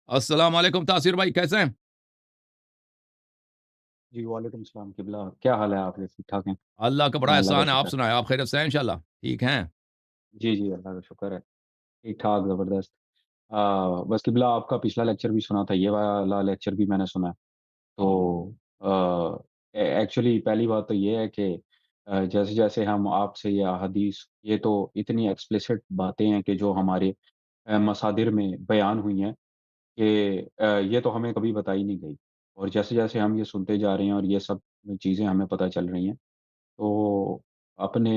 السلام علیکم تاثیر بھائی، کیسے ہیں؟ جی، وعلیکم السلام قبلہ، کیا حال ہے آپ کے؟ ٹھیک ٹھاک ہیں؟ اللہ کا بڑا اللہ کا احسان ہے، آپ شکر ہے۔ سنائیں، آپ خیریت سے ہیں انشاءاللہ؟ ٹھیک ہیں؟ جی، جی، اللہ کا شکر ہے، ٹھیک ٹھاک زبردست۔ بس قبلہ آپ کا پچھلا لیکچر بھی سنا تھا، یہ والا لیکچر بھی میں نے سنا ہے۔ تو ایکچولی پہلی بات تو یہ ہے کہ جیسے جیسے ہم آپ سے یہ احادیث، یہ تو اتنی ایکسپلیسٹ باتیں ہیں کہ جو ہمارے مصادر میں بیان ہوئی ہیں کہ یہ تو ہمیں کبھی بتائی نہیں گئی، اور جیسے جیسے ہم یہ سنتے جا رہے ہیں اور یہ سب چیزیں ہمیں پتہ چل رہی ہیں، تو اپنے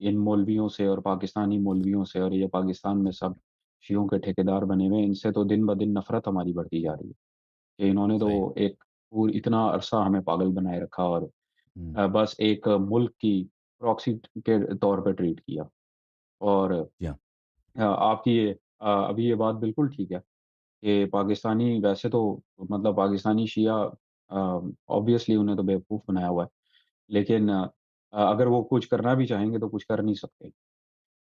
ان مولویوں سے اور پاکستانی مولویوں سے، اور یہ پاکستان میں سب شیعوں کے ٹھیکیدار بنے ہوئے ہیں، ان سے تو دن بدن نفرت ہماری بڑھتی جا رہی ہے کہ انہوں نے تو صحیح۔ ایک اتنا عرصہ ہمیں پاگل بنائے رکھا، اور ہوں، بس ایک ملک کی پراکسی کے طور پہ ٹریٹ کیا۔ اور جی ہاں، آپ کی ابھی یہ بات بالکل ٹھیک ہے کہ پاکستانی ویسے تو مطلب پاکستانی شیعہ آبویسلی انہیں تو بیوقوف بنایا ہوا ہے، لیکن اگر وہ کچھ کرنا بھی چاہیں گے تو کچھ کر نہیں سکتے،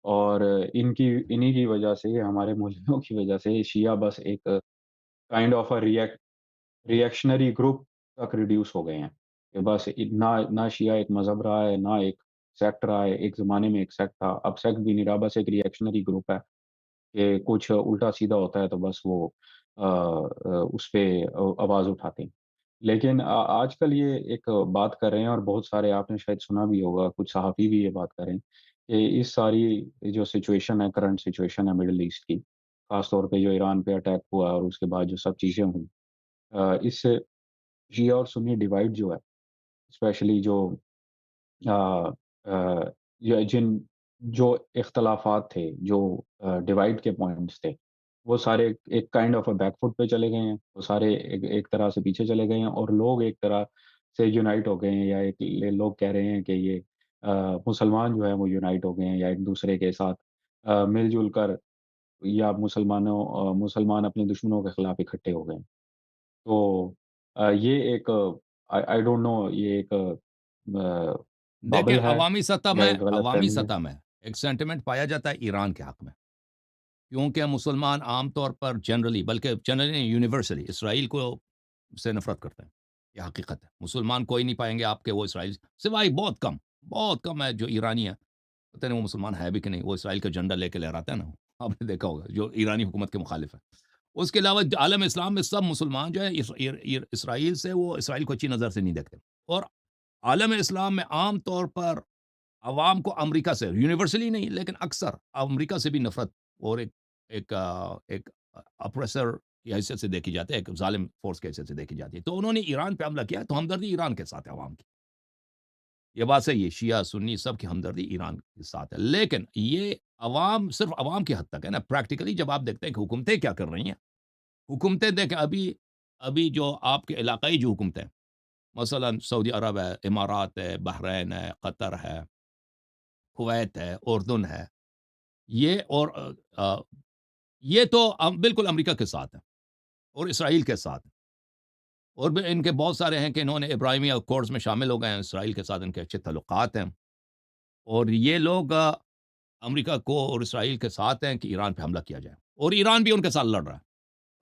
اور انہی کی وجہ سے، ہمارے مولویوں کی وجہ سے شیعہ بس ایک kind of a reactionary group تک ریڈیوس ہو گئے ہیں کہ بس نہ شیعہ ایک مذہب رہا ہے، نہ ایک سیکٹ رہا ہے۔ ایک زمانے میں ایک سیکٹ تھا، اب سیکٹ بھی نہیں رہا، بس ایک ریئیکشنری گروپ ہے کہ کچھ الٹا سیدھا ہوتا ہے تو بس وہ اس پہ آواز اٹھاتے ہیں۔ لیکن آج کل یہ ایک بات کر رہے ہیں، اور بہت سارے آپ نے شاید سنا بھی ہوگا، کچھ صحافی بھی یہ بات کر رہے ہیں کہ اس ساری جو سچویشن ہے، کرنٹ سچویشن ہے مڈل ایسٹ کی، خاص طور پہ جو ایران پہ اٹیک ہوا اور اس کے بعد جو سب چیزیں ہوئی، اس سے شیعہ اور سنی ڈیوائڈ جو ہے، اسپیشلی جو آ، آ، جن جو اختلافات تھے، جو ڈیوائڈ کے پوائنٹس تھے، وہ سارے ایک kind of a back foot پہ چلے گئے ہیں، وہ سارے ایک طرح سے پیچھے چلے گئے ہیں، اور لوگ ایک طرح سے یونائٹ ہو گئے ہیں، یا لوگ کہہ رہے ہیں کہ یہ مسلمان جو ہے وہ یونائٹ ہو گئے ہیں، یا ایک دوسرے کے ساتھ مل جل کر، یا مسلمان اپنے دشمنوں کے خلاف اکٹھے ہو گئے ہیں۔ تو یہ ایک آئی ڈونٹ نو، یہ ایک دیکھیں بابل ہے یا ایک غلط عوامی فہمی ہے۔ سطح میں ایک سینٹیمنٹ پایا جاتا ہے ایران کے حق میں، کیونکہ مسلمان عام طور پر جنرلی، بلکہ جنرلی نہیں، یونیورسلی اسرائیل کو سے نفرت کرتے ہیں۔ یہ حقیقت ہے، مسلمان کوئی نہیں پائیں گے آپ کے وہ اسرائیل سوائے بہت کم ہے جو ایرانی ہے، پتہ نہیں وہ مسلمان ہے بھی کہ نہیں، وہ اسرائیل کا جھنڈا لے کے لہراتا ہے نا، آپ نے دیکھا ہوگا جو ایرانی حکومت کے مخالف ہے۔ اس کے علاوہ عالم اسلام میں سب مسلمان جو ہے اسرائیل سے، وہ اسرائیل کو اچھی نظر سے نہیں دیکھتے، اور عالم اسلام میں عام طور پر عوام کو امریکہ سے یونیورسلی نہیں لیکن اکثر امریکہ سے بھی نفرت، اور ایک اپریسر کی حیثیت سے دیکھی جاتی ہے، ایک ظالم فورس کی حیثیت سے دیکھی جاتی ہے۔ تو انہوں نے ایران پہ حملہ کیا تو ہمدردی ایران کے ساتھ ہے عوام کی، یہ بات صحیح ہے، شیعہ سنی سب کی ہمدردی ایران کے ساتھ ہے، لیکن یہ عوام صرف عوام کی حد تک ہے نا، پریکٹیکلی جب آپ دیکھتے ہیں کہ حکومتیں کیا کر رہی ہیں، حکومتیں دیکھیں ابھی، جو آپ کے علاقائی جو حکومتیں، مثلا سعودی عرب ہے، امارات ہے، بحرین ہے، قطر ہے، کویت ہے، اردن ہے، یہ اور آ، یہ تو بالکل امریکہ کے ساتھ ہیں اور اسرائیل کے ساتھ ہیں، اور بھی ان کے بہت سارے ہیں کہ انہوں نے ابراہیمی اکارڈز میں شامل ہو گئے ہیں، اسرائیل کے ساتھ ان کے اچھے تعلقات ہیں، اور یہ لوگ امریکہ کو اور اسرائیل کے ساتھ ہیں کہ ایران پہ حملہ کیا جائے، اور ایران بھی ان کے ساتھ لڑ رہا ہے،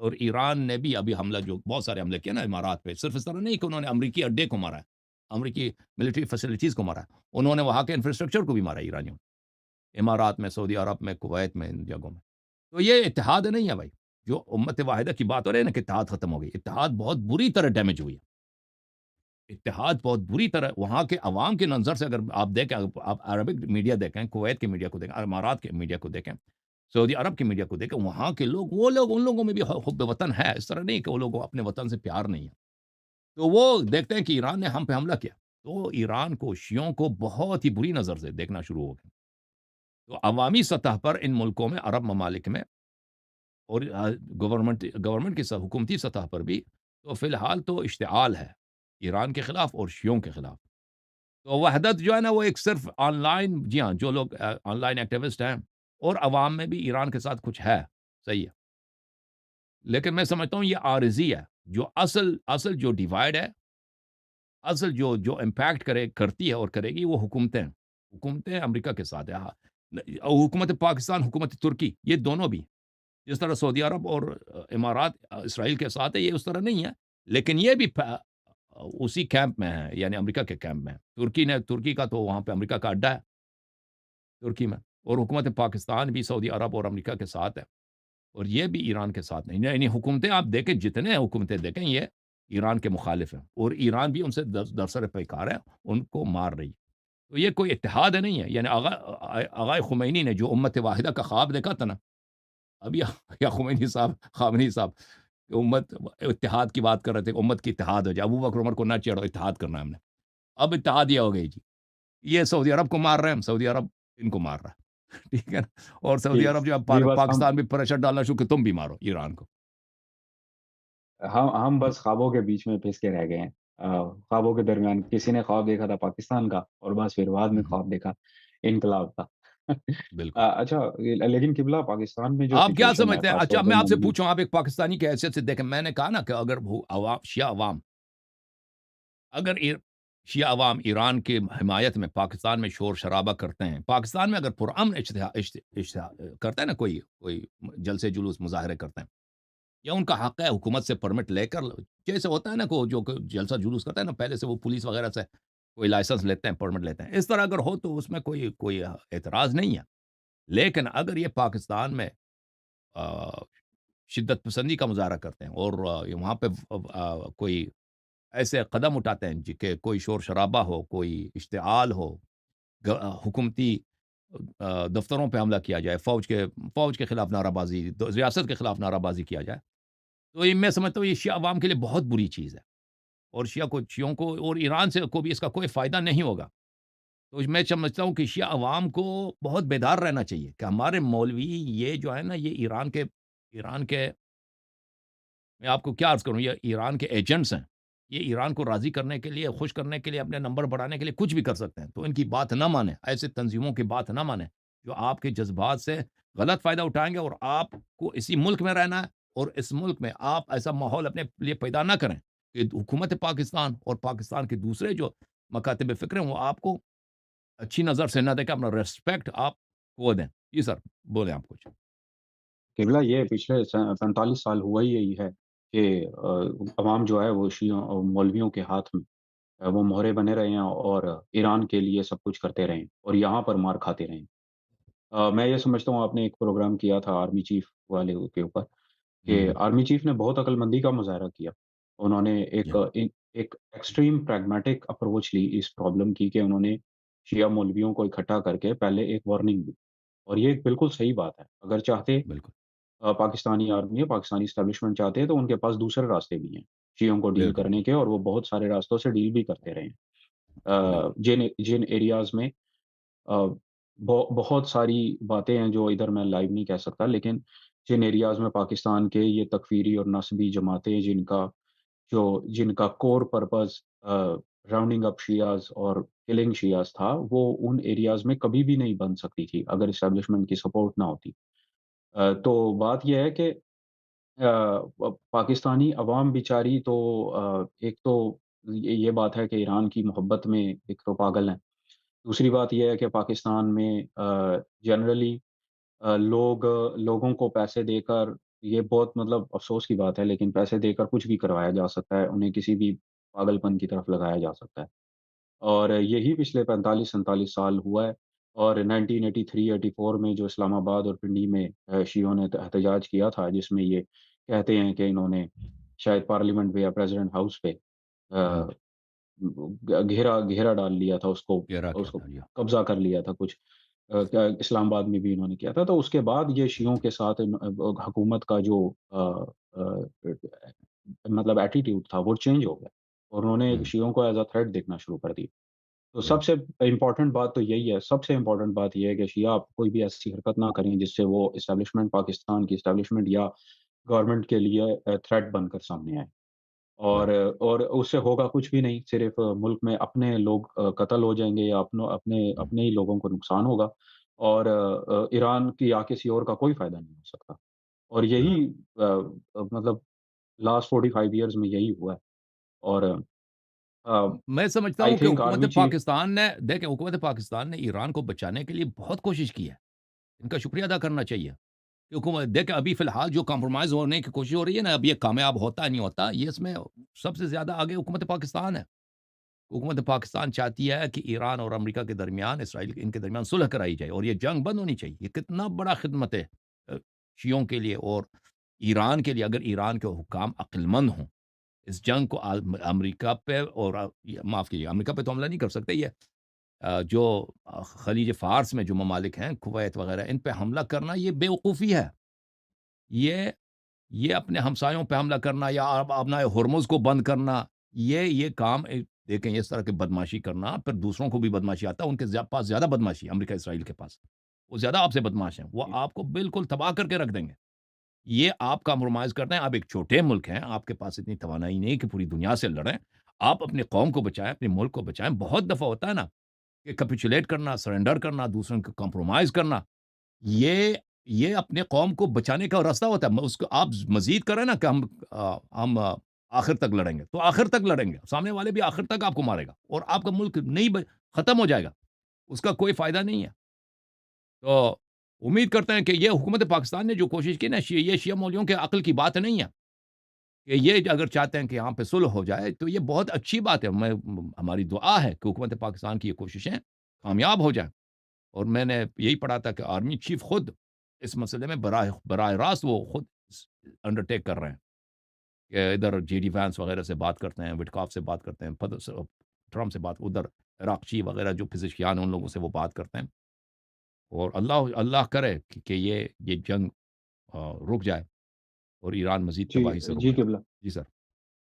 اور ایران نے بھی ابھی حملہ، جو بہت سارے حملے کیے نا امارات پہ، صرف اس طرح نہیں کہ انہوں نے امریکی اڈے کو مارا ہے، امریکی ملٹری فیسلٹیز کو مارا ہے، انہوں نے وہاں کے انفراسٹرکچر کو بھی مارا ہے ایرانیوں نے، امارات میں، سعودی عرب میں، کویت میں، ان جگہوں میں۔ تو یہ اتحاد نہیں ہے بھائی، جو امت واحدہ کی بات ہو رہی ہے نا کہ اتحاد ختم ہو گئی، اتحاد بہت بری طرح ڈیمیج ہوئی ہے، اتحاد بہت بری طرح وہاں کے عوام کے نظر سے، اگر آپ دیکھیں، آپ عربک میڈیا دیکھیں، کویت کے میڈیا کو دیکھیں، امارات کے میڈیا کو دیکھیں، سعودی عرب کے میڈیا کو دیکھیں، وہاں کے لوگ، وہ لوگ، ان لوگوں میں بھی حب وطن ہے، اس طرح نہیں کہ وہ لوگوں کو اپنے وطن سے پیار نہیں ہے، تو وہ دیکھتے ہیں کہ ایران نے ہم پہ حملہ کیا، تو ایران کو، شیعوں کو بہت ہی بری نظر سے دیکھنا شروع ہو گئے، تو عوامی سطح پر ان ملکوں میں، عرب ممالک میں، اور گورنمنٹ کی حکومتی سطح پر بھی، تو فی الحال تو اشتعال ہے ایران کے خلاف اور شیعوں کے خلاف، تو وحدت جو ہے نا، وہ ایک صرف آن لائن، جی ہاں، جو لوگ آن لائن ایکٹیوسٹ ہیں، اور عوام میں بھی ایران کے ساتھ کچھ ہے، صحیح ہے، لیکن میں سمجھتا ہوں یہ عارضی ہے، جو اصل جو ڈیوائڈ ہے، اصل جو امپیکٹ کرتی ہے اور کرے گی، وہ حکومتیں امریکہ کے ساتھ ہے، حکومت پاکستان، حکومت ترکی، یہ دونوں بھی جس طرح سعودی عرب اور امارات اسرائیل کے ساتھ ہے، یہ اس طرح نہیں ہے، لیکن یہ بھی اسی کیمپ میں ہے، یعنی امریکہ کے کیمپ میں ہے۔ ترکی کا تو وہاں پہ امریکہ کا اڈا ہے ترکی میں، اور حکومت پاکستان بھی سعودی عرب اور امریکہ کے ساتھ ہے، اور یہ بھی ایران کے ساتھ نہیں، یعنی حکومتیں آپ دیکھیں، جتنے حکومتیں دیکھیں، یہ ایران کے مخالف ہیں، اور ایران بھی ان سے درسر پیکار ہے، ان کو مار رہی ہے۔ تو یہ کوئی اتحاد نہیں ہے، یعنی آغا خمینی نے جو امت واحدہ کا خواب دیکھا تھا نا، اب یا خامنی صاحب کہ امت اتحاد کی بات کر رہے تھے، امت کی اتحاد ہو جائے، ابو بکر عمر کو نہ چھیڑو، اتحاد کرنا ہے ہم نے، اب اتحاد یہ ہو گئی جی، یہ سعودی عرب کو مار رہے ہیں، ہم سعودی عرب ان کو مار رہا ہے ٹھیک ہے نا، اور جی، سعودی عرب جو اب جی بس پاکستان بھی پریشر ڈالنا شروع کہ تم بھی مارو ایران کو۔ ہم بس خوابوں کے بیچ میں پھنس کے رہ گئے ہیں۔ خوابوں کے درمیان کسی نے خواب دیکھا تھا پاکستان کا اور بس پھر بعد میں ہوں، خواب دیکھا انقلاب کا۔ بالکل۔ اچھا، لیکن قبلہ پاکستان میں جو آپ کیا سچویشن ہے سمجھتے ہیں؟ خاص اچھا طور پہ میں آپ سے منگی۔ پوچھوں، آپ ایک پاکستانی کی حیثیت سے دیکھیں، میں نے کہا نا کہ اگر وہ عوام شیعہ عوام اگر شیعہ عوام ایران کی حمایت میں پاکستان میں شور شرابہ کرتے ہیں، پاکستان میں اگر پرامن کرتے ہیں نا، کوئی جلسے جلوس مظاہرے کرتے ہیں، یا ان کا حق ہے حکومت سے پرمٹ لے کر، جیسے ہوتا ہے نا جو جلسہ جلوس کرتا ہے نا، پہلے سے وہ پولیس وغیرہ سے کوئی لائسنس لیتے ہیں، پرمٹ لیتے ہیں، اس طرح اگر ہو تو اس میں کوئی اعتراض نہیں ہے، لیکن اگر یہ پاکستان میں آ، شدت پسندی کا مظاہرہ کرتے ہیں، اور وہاں پہ کوئی ایسے قدم اٹھاتے ہیں جی کہ کوئی شور شرابہ ہو، کوئی اشتعال ہو، حکومتی دفتروں پہ حملہ کیا جائے، فوج کے خلاف نعرہ بازی، ریاست کے خلاف نعرہ بازی کیا جائے، تو یہ میں سمجھتا ہوں یہ شیعہ عوام کے لیے بہت بری چیز ہے، اور شیعوں کو اور ایران سے کو بھی اس کا کوئی فائدہ نہیں ہوگا۔ تو میں سمجھتا ہوں کہ شیعہ عوام کو بہت بیدار رہنا چاہیے کہ ہمارے مولوی یہ جو ہے نا، یہ ایران کے میں آپ کو کیا عرض کروں، یہ ایران کے ایجنٹس ہیں، یہ ایران کو راضی کرنے کے لیے، خوش کرنے کے لیے، اپنے نمبر بڑھانے کے لیے کچھ بھی کر سکتے ہیں، تو ان کی بات نہ مانیں، ایسے تنظیموں کی بات نہ مانیں جو آپ کے جذبات سے غلط فائدہ اٹھائیں گے، اور آپ کو اسی ملک میں رہنا ہے، اور اس ملک میں آپ ایسا ماحول اپنے لیے پیدا نہ کریں کہ حکومت پاکستان اور پاکستان کے دوسرے جو مکاتب فکر ہیں وہ آپ کو اچھی نظر سے نہ دیکھیں، اپنا ریسپیکٹ آپ کو دیں۔ جی سر، بولیں آپ کچھ۔ قبلہ یہ پچھلے 45 سال ہوا ہی یہی ہے کہ عوام جو ہے وہ شیعوں اور مولویوں کے ہاتھ میں وہ مہرے بنے رہے ہیں اور ایران کے لیے سب کچھ کرتے رہے ہیں اور یہاں پر مار کھاتے رہے ہیں۔ میں یہ سمجھتا ہوں آپ نے ایک پروگرام کیا تھا آرمی چیف والے کے اوپر کہ ہوں، آرمی چیف نے بہت عقل مندی کا مظاہرہ کیا۔ انہوں نے جی، ایک ایکسٹریم پریگمیٹک اپروچ لی اس پرابلم کی کہ انہوں نے شیعہ مولویوں کو اکٹھا کر کے پہلے ایک وارننگ دی، اور یہ ایک بالکل صحیح بات ہے۔ اگر چاہتے بالکل، پاکستانی آرمی یا پاکستانی اسٹیبلشمنٹ چاہتے ہیں تو ان کے پاس دوسرے راستے بھی ہیں شیعوں کو ڈیل بالکل، کرنے کے، اور وہ بہت سارے راستوں سے ڈیل بھی کرتے رہے ہیں۔ بالکل، جن ایریاز میں آ، بہت ساری باتیں ہیں جو ادھر میں لائیو نہیں کہہ سکتا، لیکن جن ایریاز میں پاکستان کے یہ تکفیری اور نسبی جماعتیں جن کا کور پرپز راؤنڈنگ اپ شیعاز اور کلنگ شیعاز تھا، وہ ان ایریاز میں کبھی بھی نہیں بن سکتی تھی اگر اسٹیبلشمنٹ کی سپورٹ نہ ہوتی۔ تو بات یہ ہے کہ پاکستانی عوام بیچاری تو ایک تو یہ بات ہے کہ ایران کی محبت میں ایک تو پاگل ہیں۔ دوسری بات یہ ہے کہ پاکستان میں جنرلی لوگوں کو پیسے دے کر، یہ بہت مطلب افسوس کی بات ہے، لیکن پیسے دے کر کچھ بھی کروایا جا سکتا ہے، انہیں کسی بھی پاگل پن کی طرف لگایا جا سکتا ہے، اور یہی پچھلے 45-47 سال ہوا ہے۔ اور 1983-84 میں جو اسلام آباد اور پنڈی میں شیعوں نے احتجاج کیا تھا، جس میں یہ کہتے ہیں کہ انہوں نے شاید پارلیمنٹ پہ یا پریزیڈنٹ ہاؤس پہ ہوں، گھیرا ڈال لیا تھا، گہرا کیا اس کو تھا، جی، قبضہ کر لیا تھا کچھ، کیا اسلام آباد میں بھی انہوں نے کیا تھا، تو اس کے بعد یہ شیعوں کے ساتھ حکومت کا جو مطلب ایٹیٹیوڈ تھا وہ چینج ہو گیا، اور انہوں نے ہوں، شیعوں کو ایز اے تھریٹ دیکھنا شروع کر دی۔ تو سب بالکل، سے امپورٹنٹ بات تو یہی ہے، سب سے امپورٹنٹ بات یہ ہے کہ شیعہ کوئی بھی ایسی حرکت نہ کریں جس سے وہ اسٹیبلشمنٹ، پاکستان کی اسٹیبلشمنٹ یا گورنمنٹ کے لیے تھریٹ بن کر سامنے آئے، اور بالکل، اس سے ہوگا کچھ بھی نہیں، صرف ملک میں اپنے لوگ قتل ہو جائیں گے یا ہوں، اپنے ہی لوگوں کو نقصان ہوگا، اور ایران کی یا کسی اور کا کوئی فائدہ نہیں ہو سکتا، اور یہی بالکل۔ مطلب لاسٹ 45 ایئرز میں یہی ہوا ہے، اور میں سمجھتا آئی ہوں کہ تھنک آرمی چیف حکومت پاکستان نے ایران کو بچانے کے لیے بہت کوشش کی ہے، ان کا شکریہ ادا کرنا چاہیے، کہ حکومت دیکھیں ابھی فی الحال جو کمپرومائز ہونے کی کوشش ہو رہی ہے نا، اب یہ کامیاب ہوتا ہے نہیں ہوتا، یہ اس میں سب سے زیادہ آگے حکومت پاکستان ہے۔ حکومت پاکستان چاہتی ہے کہ ایران اور امریکہ کے درمیان، اسرائیل ان کے درمیان صلح کرائی جائے اور یہ جنگ بند ہونی چاہیے۔ یہ کتنا بڑا خدمت ہے شیعوں کے لیے اور ایران کے لیے، اگر ایران کے حکام عقل مند ہوں، اس جنگ کو امریکہ پہ اور معاف کیجیے، امریکہ پہ تو حملہ نہیں کر سکتے، یہ جو خلیج فارس میں جو ممالک ہیں، کویت وغیرہ، ان پہ حملہ کرنا یہ بیوقوفی ہے۔ یہ یہ اپنے ہمسایوں پہ حملہ کرنا یا اپنا ہرمز کو بند کرنا، یہ کام دیکھیں اس طرح کی بدماشی کرنا، پھر دوسروں کو بھی بدماشی آتا ہے، ان کے پاس زیادہ بدماشی ہے امریکہ اسرائیل کے پاس، وہ زیادہ آپ سے بدماش ہیں، وہ جی، آپ کو بالکل تباہ کر کے رکھ دیں گے۔ یہ آپ کمپرومائز کرتے ہیں، آپ ایک چھوٹے ملک ہیں، آپ کے پاس اتنی توانائی نہیں کہ پوری دنیا سے لڑیں، آپ اپنی قوم کو بچائیں، اپنے ملک کو بچائیں۔ بہت دفعہ ہوتا ہے نا کہ کیپیچولیٹ کرنا، سرنڈر کرنا، دوسروں کو کمپرومائز کرنا، یہ یہ اپنے قوم کو بچانے کا راستہ ہوتا ہے۔ اس کو آپ مزید کریں نا کہ ہم آخر تک لڑیں گے، تو آخر تک لڑیں گے، سامنے والے بھی آخر تک آپ کو مارے گا اور آپ کا ملک نہیں ختم ہو جائے گا، اس کا کوئی فائدہ نہیں ہے۔ تو امید کرتے ہیں کہ یہ حکومت پاکستان نے جو کوشش کی نا، یہ شیعہ مولویوں کے عقل کی بات نہیں ہے کہ یہ اگر چاہتے ہیں کہ یہاں پہ صلح ہو جائے تو یہ بہت اچھی بات ہے۔ ہماری دعا ہے کہ حکومت پاکستان کی یہ کوششیں کامیاب ہو جائیں، اور میں نے یہی پڑھا تھا کہ آرمی چیف خود اس مسئلے میں براہ راست وہ خود انڈرٹیک کر رہے ہیں کہ ادھر جے ڈی وینس وغیرہ سے بات کرتے ہیں، وٹکاف سے بات کرتے ہیں، ٹرمپ سے بات، ادھر عراقچی وغیرہ جو فزیشیان ہیں ان لوگوں سے وہ بات کرتے ہیں، اور اللہ اللہ کرے کہ یہ جنگ رک جائے اور ایران مزید جی، تباہی سے رک جی جائے۔ قبلہ۔ جی سر۔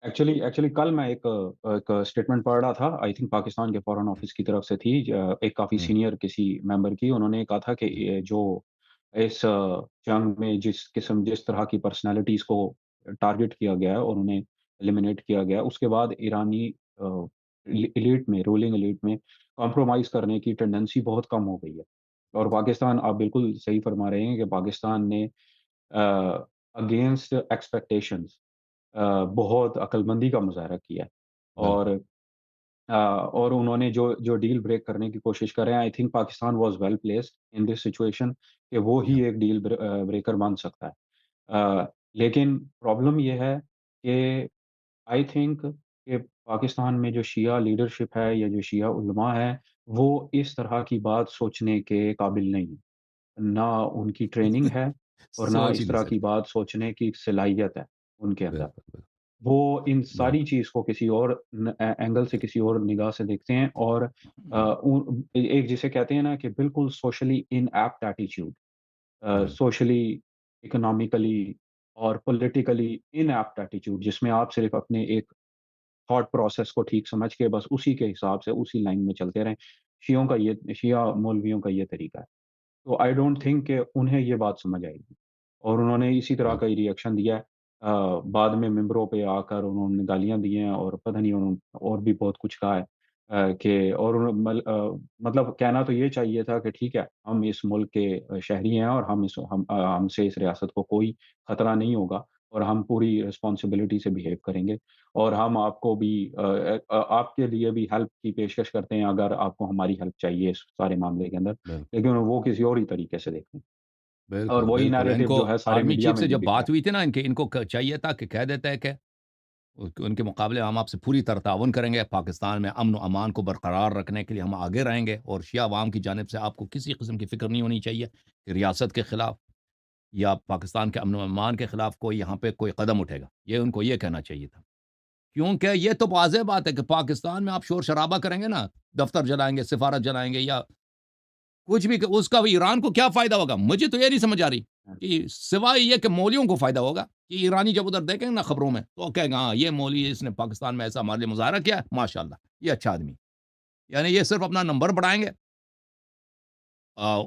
ایکچولی کل میں ایک اسٹیٹمنٹ پڑھ رہا تھا، آئی تھنک پاکستان کے فارن آفس کی طرف سے تھی، ایک کافی ہوں، سینئر کسی ممبر کی، انہوں نے کہا تھا کہ جی یہ جو اس جنگ میں جس طرح کی پرسنالٹیز کو ٹارگٹ کیا گیا ہے اور انہیں ایلیمینیٹ کیا گیا ہے، اس کے بعد ایرانی ایلیٹ میں، رولنگ ایلیٹ میں کمپرومائز کرنے کی ٹینڈنسی بہت کم ہو گئی ہے، اور پاکستان، آپ بالکل صحیح فرما رہے ہیں کہ پاکستان نے اگینسٹ ایکسپیکٹیشنز بہت عقل مندی کا مظاہرہ کیا ہے، اور بالکل۔ اور انہوں نے جو ڈیل بریک کرنے کی کوشش کر رہے ہیں، I think Pakistan was well placed in this situation کہ وہ ہی یا ایک ڈیل بریکر بن سکتا ہے، لیکن پرابلم یہ ہے کہ آئی تھنک کہ پاکستان میں جو شیعہ لیڈرشپ ہے یا جو شیعہ علماء ہے، وہ اس طرح کی بات سوچنے کے قابل نہیں ہے، نہ ان کی ٹریننگ ہے اور نہ سوچ ہی اس نہیں طرح کی سکتے۔ بات سوچنے کی صلاحیت ہے ان کے اندر۔ بالکل بالکل وہ ان ساری بالکل چیز کو کسی اور اینگل سے، کسی اور نگاہ سے دیکھتے ہیں، اور ایک جسے کہتے ہیں نا کہ بالکل سوشلی ان ایپٹ ایٹیچیوڈ، بالکل سوشلی، اکنامکلی اور پولیٹیکلی ان ایپٹ ایٹیچیوڈ، جس میں آپ صرف اپنے ایک تھاٹ پروسیس کو ٹھیک سمجھ کے بس اسی کے حساب سے اسی لائن میں چلتے رہیں۔ شیعہ مولویوں کا یہ طریقہ ہے، تو آئی ڈونٹ تھنک کہ انہیں یہ بات سمجھ آئے گی، اور انہوں نے اسی طرح کا بالکل ہی ریئیکشن دیا ہے۔ بعد میں ممبروں پہ آ کر انہوں نے گالیاں دی ہیں، اور پتہ نہیں انہوں نے اور بھی بہت کچھ کہا ہے، کہ اور مطلب کہنا تو یہ چاہیے تھا کہ ٹھیک ہے، ہم اس ملک کے شہری ہیں، اور ہم سے اس ریاست کو کوئی خطرہ نہیں ہوگا، اور ہم پوری رسپانسبلٹی سے بیہیو کریں گے، اور ہم آپ کو بھی آپ کے لیے بھی ہیلپ کی پیشکش کرتے ہیں اگر آپ کو ہماری ہیلپ چاہیے اس سارے معاملے کے اندر، بالکل لیکن وہ کسی اور ہی طریقے سے دیکھیں، اور بالکل وہی بالکل ان نیریٹو کو جو ہے سارے آرمی میڈیا چیف میں سے بھی جب بک رہا بات ہوئی تھی نا، ان کو چاہیے تھا کہ کہہ دیتا ہے کہ ان کے مقابلے ہم آپ سے پوری طرح تعاون کریں گے، پاکستان میں امن و امان کو برقرار رکھنے کے لیے ہم آگے رہیں گے، اور شیعہ عوام کی جانب سے آپ کو کسی قسم کی فکر نہیں ہونی چاہیے کہ ریاست کے خلاف یا پاکستان کے امن و امان کے خلاف کوئی یہاں پہ کوئی قدم اٹھے گا، یہ ان کو یہ کہنا چاہیے تھا، کیونکہ یہ تو واضح بات ہے کہ پاکستان میں آپ شور شرابہ کریں گے نا، دفتر جلائیں گے، سفارت جلائیں گے یا کچھ بھی، اس کا ایران کو کیا فائدہ ہوگا؟ مجھے تو یہ نہیں سمجھ آ رہی ہے۔ کہ سوائے یہ کہ مولویوں کو فائدہ ہوگا کہ ایرانی جب ادھر دیکھیں گے نا خبروں میں تو کہیں گا ہاں یہ مولوی اس نے پاکستان میں ایسا ہمارے لیے مظاہرہ کیا ہے، ماشاء اللہ یہ اچھا آدمی، یعنی یہ صرف اپنا نمبر بڑھائیں گے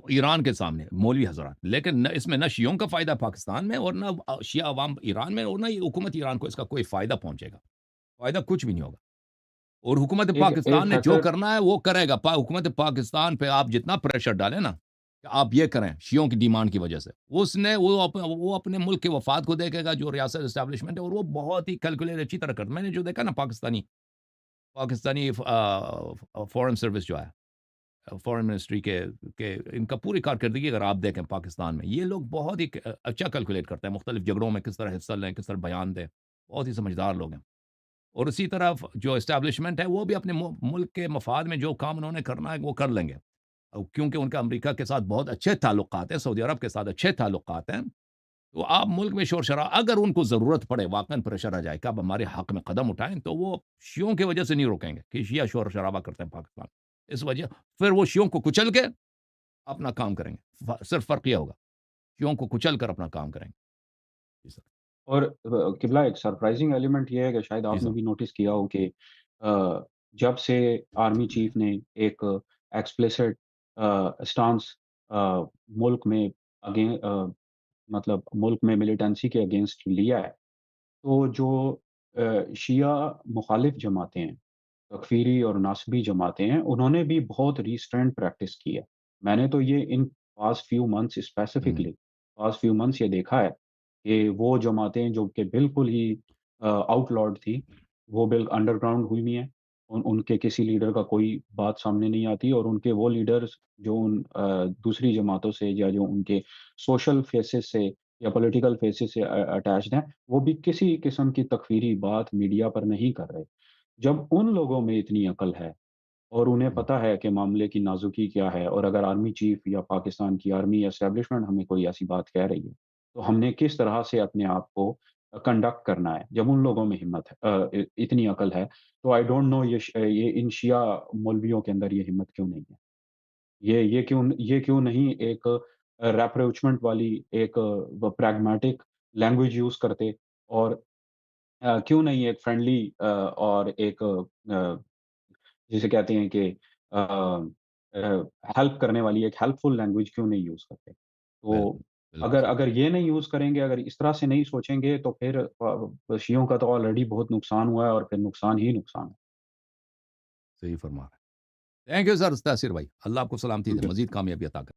ایران کے سامنے مولوی حضرات، لیکن نہ اس میں نہ شیعوں کا فائدہ پاکستان میں اور نہ شیعہ عوام ایران میں، اور نہ یہ حکومت ایران کو اس کا کوئی فائدہ پہنچے گا، فائدہ کچھ بھی نہیں ہوگا، اور حکومت ایک ایک پاکستان نے جو فیکٹر، کرنا ہے وہ کرے گا، حکومت پاکستان پہ آپ جتنا پریشر ڈالیں نا کہ آپ یہ کریں شیعوں کی ڈیمانڈ کی وجہ سے، اس نے وہ اپنے ملک کے وفاد کو دیکھے گا، جو ریاست اسٹیبلشمنٹ ہے، اور وہ بہت ہی کیلکولیٹ اچھی طرح کرتا، میں نے جو دیکھا نا پاکستانی فارن سروس جو ہے فارن منسٹری کے ان کا پوری کارکردگی اگر آپ دیکھیں پاکستان میں، یہ لوگ بہت ہی اچھا کیلکولیٹ کرتے ہیں، مختلف جھگڑوں میں کس طرح حصہ لیں، کس طرح بیان دیں، بہت ہی سمجھدار لوگ ہیں۔ اور اسی طرح جو اسٹیبلشمنٹ ہے وہ بھی اپنے ملک کے مفاد میں جو کام انہوں نے کرنا ہے وہ کر لیں گے، کیونکہ ان کا امریکہ کے ساتھ بہت اچھے تعلقات ہیں، سعودی عرب کے ساتھ اچھے تعلقات ہیں۔ تو آپ ملک میں شور شرابہ اگر ان کو ضرورت پڑے، واقعاً پریشر آ جائے کہ اب ہمارے حق میں قدم اٹھائیں، تو وہ شیعوں کی وجہ سے نہیں روکیں گے کہ شیعہ شور شرابہ کرتے ہیں پاکستان، اس وجہ پھر وہ شیعوں کو کچل کے اپنا کام کریں گے، صرف فرق یہ ہوگا شیعوں کو کچل کر اپنا کام کریں گے۔ جی سر۔ اور قبلہ ایک سرپرائزنگ ایلیمنٹ یہ ہے کہ شاید جی آپ نے سر۔ بھی نوٹس کیا ہو کہ جب سے آرمی چیف نے ایک ایکسپلیسٹ اسٹانس ملک میں مطلب ملک میں ملیٹنسی کے اگینسٹ لیا ہے، تو جو شیعہ مخالف جماعتیں ہیں، تکفیری اور ناصبی جماعتیں ہیں، انہوں نے بھی بہت ریسٹرینٹ پریکٹس کی ہے۔ میں نے تو یہ ان پاسٹ فیو منتھس ہوں، اسپیسیفکلی پاسٹ فیو منتھس یہ دیکھا ہے کہ وہ جماعتیں جو کہ بالکل ہی آؤٹ لارڈ تھی، وہ انڈر گراؤنڈ ہوئی ہوئی ہیں۔ ان کے کسی لیڈر کا کوئی بات سامنے نہیں آتی، اور ان کے وہ لیڈرز جو ان دوسری جماعتوں سے یا جو ان کے سوشل فیسز سے یا پولیٹیکل فیسز سے اٹیچڈ ہیں، وہ بھی کسی قسم کی تکفیری بات میڈیا پر نہیں کر رہے۔ جب ان لوگوں میں اتنی عقل ہے اور انہیں ہوں، پتہ ہے کہ معاملے کی نازکی کیا ہے، اور اگر آرمی چیف یا پاکستان کی آرمی یا اسٹیبلشمنٹ ہمیں کوئی ایسی بات کہہ رہی ہے، تو ہم نے کس طرح سے اپنے آپ کو کنڈکٹ کرنا ہے۔ جب ان لوگوں میں ہمت ہے، اتنی عقل ہے، تو آئی ڈونٹ نو یہ ان شیعہ مولویوں کے اندر یہ ہمت کیوں نہیں ہے؟ یہ کیوں نہیں ایک ریپروچمنٹ والی ایک پریگمیٹک لینگویج یوز کرتے، اور کیوں نہیں ایک فرینڈلی اور ایک جسے کہتے ہیں کہ ہیلپ کرنے والی ایک ہیلپ فل لینگویج کیوں نہیں یوز کرتے؟ تو بالکل، بالکل اگر صحیح۔ اگر یہ نہیں یوز کریں گے، اگر اس طرح سے نہیں سوچیں گے، تو پھر شیعوں کا تو آلریڈی بہت نقصان ہوا ہے، اور پھر نقصان ہی نقصان صحیح فرما رہے ہیں۔ تھینک یو سر تاثیر بھائی، اللہ آپ کو سلامتی دے، ہے۔ مزید کامیابی عطا کرے۔